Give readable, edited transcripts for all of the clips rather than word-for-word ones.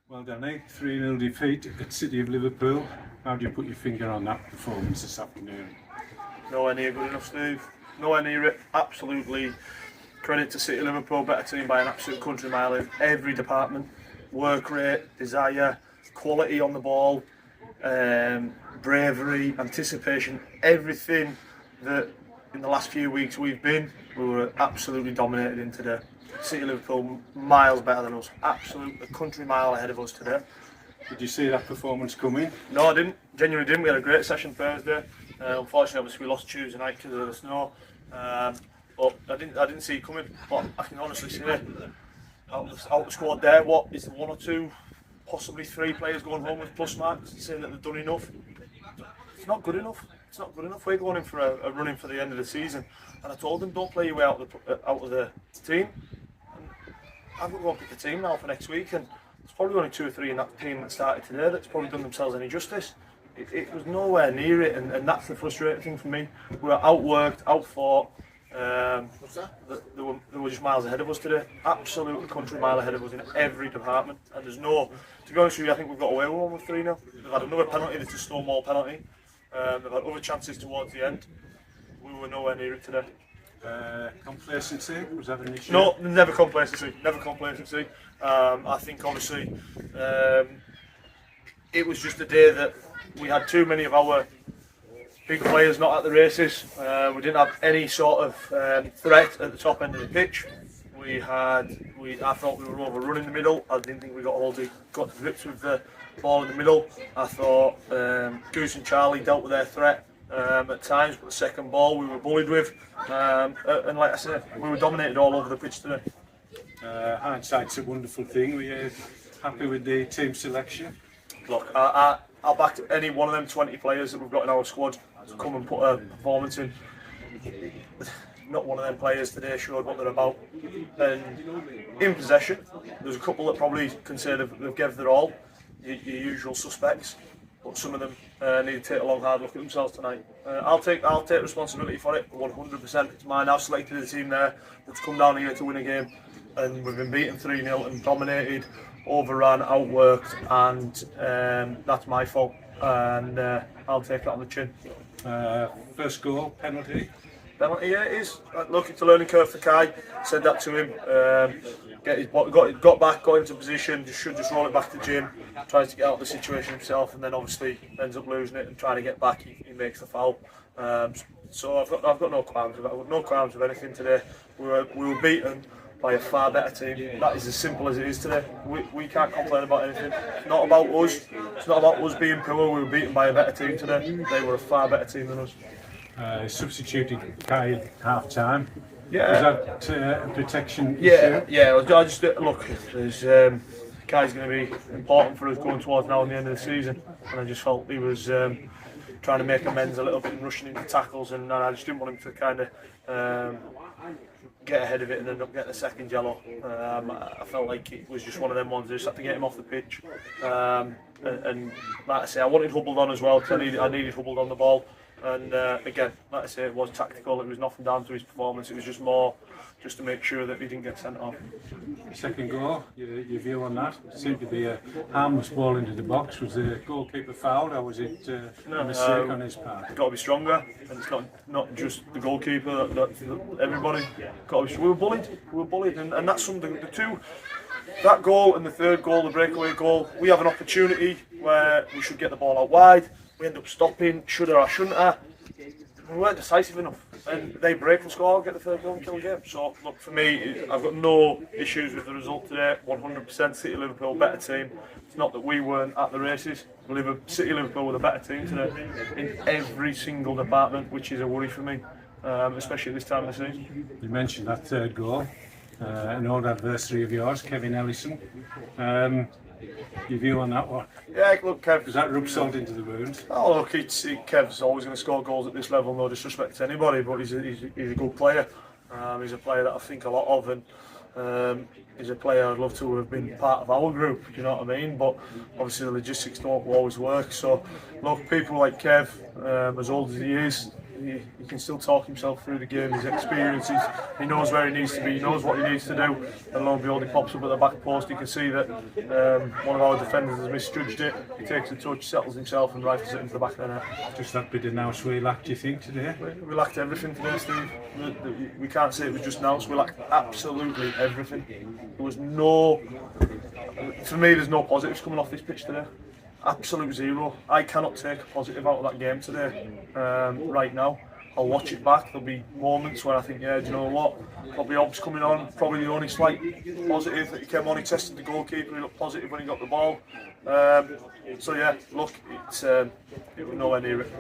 Well, Danny, 3-0 defeat at City of Liverpool. How do you put your finger on that performance this afternoon? Nowhere near good enough, Steve. Nowhere near it. Absolutely credit to City of Liverpool, better team by an absolute country mile in every department. Work rate, desire, quality on the ball, bravery, anticipation, everything that in the last few weeks we were absolutely dominated in today. City of Liverpool miles better than us, absolutely a country mile ahead of us today. Did you see that performance coming? No, I didn't. Genuinely didn't. We had a great session Thursday. Unfortunately, obviously, we lost Tuesday night because of the snow. But I didn't see it coming. But I can honestly say, out the squad there, what is the 1 or 2, possibly 3 players going home with plus marks, saying that they've done enough? It's not good enough. It's not good enough. We're going in for a run in for the end of the season, and I told them, don't play your way out of the team. And I've got to go and pick a team now for next week, and there's probably only 2 or 3 in that team that started today that's probably done themselves any justice. It was nowhere near it, and that's the frustrating thing for me. We were outworked, outfought. They were just miles ahead of us today. Absolutely country mile ahead of us in every department. And there's no, to be honest with you, I think we've got away with one with 3-0. They've had another penalty that's a Stonewall penalty. They've had other chances towards the end. We were nowhere near it today. Complacency, was that an issue? No, never complacency. Never complacency. I think obviously it was just a day that we had too many of our big players not at the races. We didn't have any sort of threat at the top end of the pitch. I thought we were overrunning the middle. I didn't think we got to grips with the ball in the middle. I thought Goose and Charlie dealt with their threat at times, but the second ball we were bullied with. And like I said, we were dominated all over the pitch today. Hindsight's a wonderful thing. Were you happy with the team selection? Look, I'll back any one of them 20 players that we've got in our squad to come and put a performance in. Not one of them players today showed what they're about. And in possession, there's a couple that probably can say they've given their all, your usual suspects. But some of them need to take a long hard look at themselves tonight. I'll take responsibility for it, 100%. It's mine. I've selected a team there that's come down here to win a game, and we've been beaten 3-0 and dominated, overran, outworked, and that's my fault. And I'll take that on the chin. First goal, penalty. Penalty, yeah, it is. Look, it's a learning curve for Kai. Said that to him. Got back, got into position. Should just roll it back to Jim. Tries to get out of the situation himself, and then obviously ends up losing it and trying to get back. He makes the foul. So I've got no qualms with it. I've got no qualms with anything today. We were beaten by a far better team. That is as simple as it is today. We can't complain about anything. It's not about us. It's not about us being poor. We were beaten by a better team today. They were a far better team than us. Substituted Kai at half time. Yeah. Was that a protection issue? Yeah. I just look. There's Kai's going to be important for us going towards now in the end of the season, and I just felt he was trying to make amends a little bit and rushing into tackles, and I just didn't want him to kind of get ahead of it and end up getting a second yellow. I felt like it was just one of them ones. I just had to get him off the pitch, and like I say, I wanted Hubbled on as well because I needed Hubbled on the ball. And again, like I say, it was tactical. It was nothing down to his performance. It was just more just to make sure that he didn't get sent off. Second goal, your view on that? It seemed to be a harmless ball into the box. Was the goalkeeper fouled, or was it a mistake on his part? Got to be stronger, and it's not just the goalkeeper. Everybody. We were bullied, and that's something. That goal and the third goal, the breakaway goal, we have an opportunity where we should get the ball out wide. We end up stopping, should or shouldn't I? We weren't decisive enough, and they break and score, get the third goal and kill the game. So look, for me, I've got no issues with the result today. 100% City Liverpool better team. It's not that we weren't at the races. City Liverpool were the better team today in every single department, which is a worry for me, especially at this time of the season. You mentioned that third goal, an old adversary of yours, Kevin Ellison. Your view on that one? Yeah, look, Kev. Does that rub salt into the wound? Oh, look, Kev's always going to score goals at this level, no disrespect to anybody, but he's a good player. He's a player that I think a lot of, and he's a player I'd love to have been part of our group, do you know what I mean? But obviously the logistics don't always work. So, look, people like Kev, as old as he is, he can still talk himself through the game, his experiences, he knows where he needs to be, he knows what he needs to do, and lo and behold, he pops up at the back post. You can see that one of our defenders has misjudged it. He takes a touch, settles himself, and rifles it into the back of the net. Just that bit of nous we lacked, do you think, today? We lacked everything today, Steve. We can't say it was just nous, we lacked absolutely everything. There was no, for me, there's no positives coming off this pitch today. Absolute zero. I cannot take a positive out of that game today. Right now, I'll watch it back. There'll be moments where I think, yeah, do you know what? Probably Hobbs coming on. Probably the only slight positive that he came on. He tested the goalkeeper. He looked positive when he got the ball. So yeah, look, it was nowhere near it.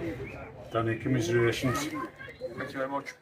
Danny, commiserations. Thank you very much.